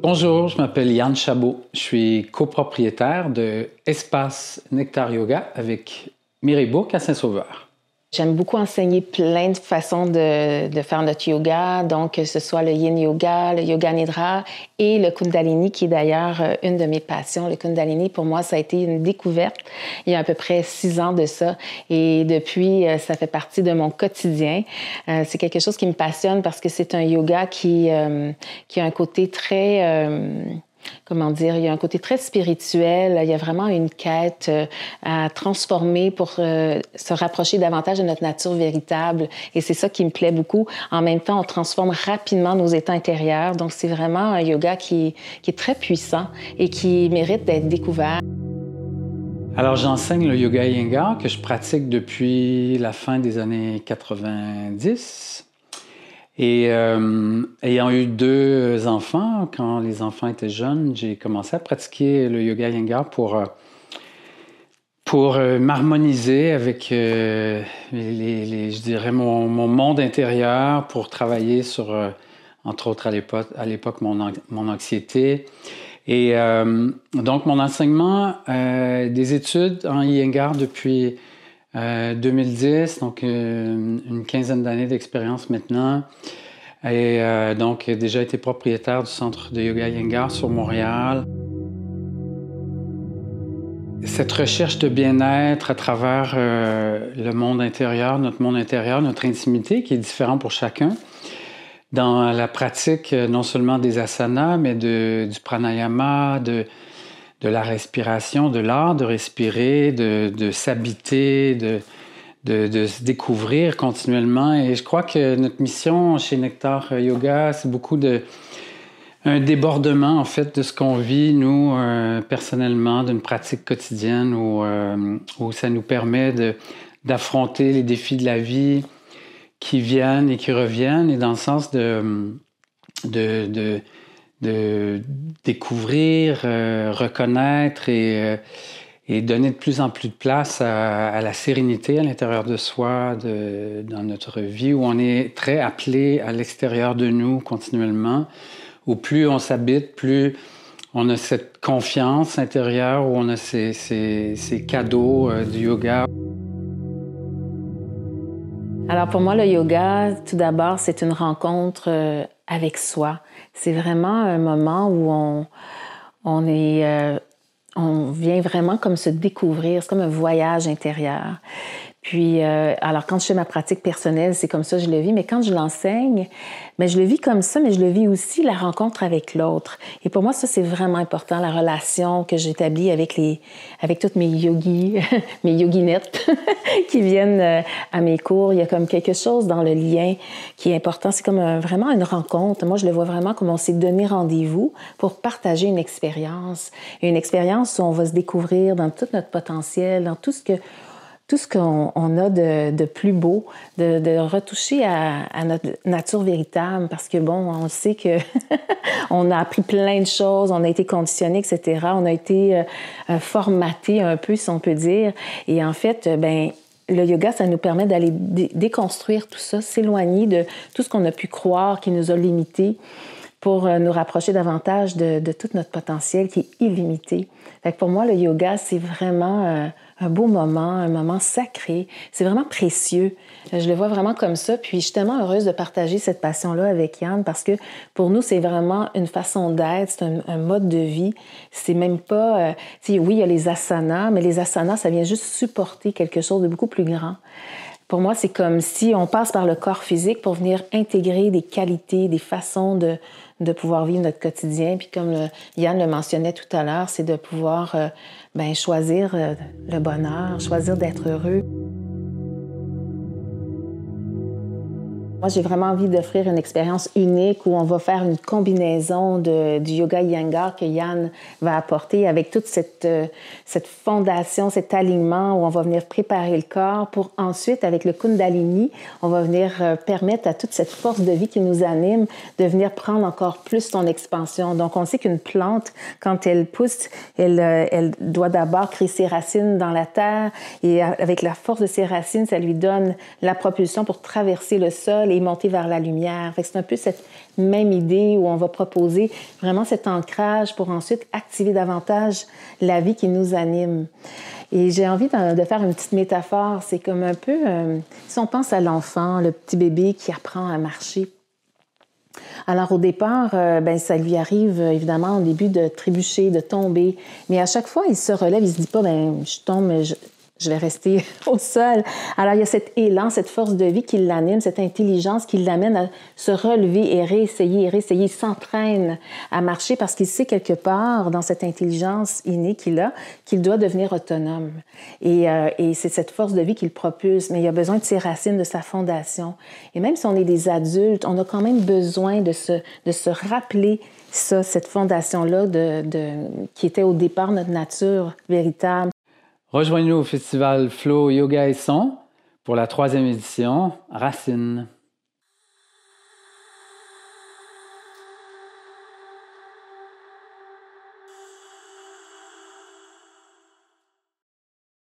Bonjour, je m'appelle Yann Chabot. Je suis copropriétaire de Espace Nectar Yoga avec Mireille Bourque à Saint-Sauveur. J'aime beaucoup enseigner plein de façons de faire notre yoga, donc que ce soit le yin yoga, le yoga nidra et le kundalini, qui est d'ailleurs une de mes passions. Le kundalini, pour moi, ça a été une découverte il y a à peu près 6 ans de ça. Et depuis, ça fait partie de mon quotidien. C'est quelque chose qui me passionne parce que c'est un yoga qui a un côté très... comment dire, il y a un côté très spirituel, il y a vraiment une quête à transformer pour se rapprocher davantage de notre nature véritable. Et c'est ça qui me plaît beaucoup. En même temps, on transforme rapidement nos états intérieurs. Donc, c'est vraiment un yoga qui est très puissant et qui mérite d'être découvert. Alors, j'enseigne le yoga Iyengar que je pratique depuis la fin des années 90. Et ayant eu 2 enfants, quand les enfants étaient jeunes, j'ai commencé à pratiquer le yoga Iyengar pour m'harmoniser avec je dirais mon monde intérieur, pour travailler sur, entre autres à l'époque mon anxiété. Et donc mon enseignement des études en Iyengar depuis 2010, donc une quinzaine d'années d'expérience maintenant. Et donc, j'ai déjà été propriétaire du centre de yoga Iyengar sur Montréal. Cette recherche de bien-être à travers le monde intérieur, notre intimité, qui est différent pour chacun, dans la pratique non seulement des asanas, mais du pranayama, de la respiration, de l'art de respirer, de s'habiter, de se découvrir continuellement. Et je crois que notre mission chez Nectar Yoga, c'est beaucoup un débordement, en fait, de ce qu'on vit, nous, personnellement, d'une pratique quotidienne où ça nous permet d'affronter les défis de la vie qui viennent et qui reviennent, et dans le sens de découvrir, reconnaître et donner de plus en plus de place à la sérénité à l'intérieur de soi, dans notre vie, où on est très appelé à l'extérieur de nous continuellement, où plus on s'habite, plus on a cette confiance intérieure, où on a ces cadeaux du yoga. Alors pour moi, le yoga, tout d'abord, c'est une rencontre avec soi. C'est vraiment un moment où on vient vraiment comme se découvrir. C'est comme un voyage intérieur. Puis, alors quand je fais ma pratique personnelle, c'est comme ça que je le vis. Mais quand je l'enseigne, mais je le vis comme ça, mais je le vis aussi la rencontre avec l'autre. Et pour moi, ça, c'est vraiment important, la relation que j'établis avec toutes mes yogis, mes yoginettes qui viennent à mes cours. Il y a comme quelque chose dans le lien qui est important. C'est comme vraiment une rencontre. Moi, je le vois vraiment comme on s'est donné rendez-vous pour partager une expérience où on va se découvrir dans tout notre potentiel, dans tout ce qu'on a de plus beau, de retoucher à notre nature véritable, parce que bon, on sait que on a appris plein de choses, on a été conditionnés, etc. On a été formatés un peu, si on peut dire. Et en fait, le yoga, ça nous permet d'aller déconstruire tout ça, s'éloigner de tout ce qu'on a pu croire qui nous a limités, pour nous rapprocher davantage de tout notre potentiel qui est illimité. Fait que pour moi, le yoga, c'est vraiment un beau moment, un moment sacré. C'est vraiment précieux. Je le vois vraiment comme ça. Puis je suis tellement heureuse de partager cette passion-là avec Yann, parce que pour nous, c'est vraiment une façon d'être, c'est un mode de vie. C'est même pas... oui, il y a les asanas, mais les asanas, ça vient juste supporter quelque chose de beaucoup plus grand. Pour moi, c'est comme si on passe par le corps physique pour venir intégrer des qualités, des façons de pouvoir vivre notre quotidien. Puis comme Yann le mentionnait tout à l'heure, c'est de pouvoir choisir le bonheur, choisir d'être heureux. Moi, j'ai vraiment envie d'offrir une expérience unique où on va faire une combinaison du yoga Iyengar que Yann va apporter, avec toute cette fondation, cet alignement où on va venir préparer le corps pour ensuite, avec le kundalini, on va venir permettre à toute cette force de vie qui nous anime de venir prendre encore plus son expansion. Donc, on sait qu'une plante, quand elle pousse, elle doit d'abord créer ses racines dans la terre, et avec la force de ses racines, ça lui donne la propulsion pour traverser le sol et monter vers la lumière. Fait que c'est un peu cette même idée où on va proposer vraiment cet ancrage pour ensuite activer davantage la vie qui nous anime. Et j'ai envie de faire une petite métaphore. C'est comme un peu, si on pense à l'enfant, le petit bébé qui apprend à marcher. Alors au départ, ça lui arrive évidemment au début de trébucher, de tomber. Mais à chaque fois, il se relève, il se dit pas, je tombe, mais je vais rester au sol. Alors il y a cet élan, cette force de vie qui l'anime, cette intelligence qui l'amène à se relever et réessayer. Il s'entraîne à marcher parce qu'il sait quelque part, dans cette intelligence innée qu'il a, qu'il doit devenir autonome. Et c'est cette force de vie qui le propulse, mais il a besoin de ses racines, de sa fondation. Et même si on est des adultes, on a quand même besoin de se rappeler ça, cette fondation-là qui était au départ notre nature véritable. Rejoignez-nous au festival Flow Yoga et Son pour la 3e édition Racines.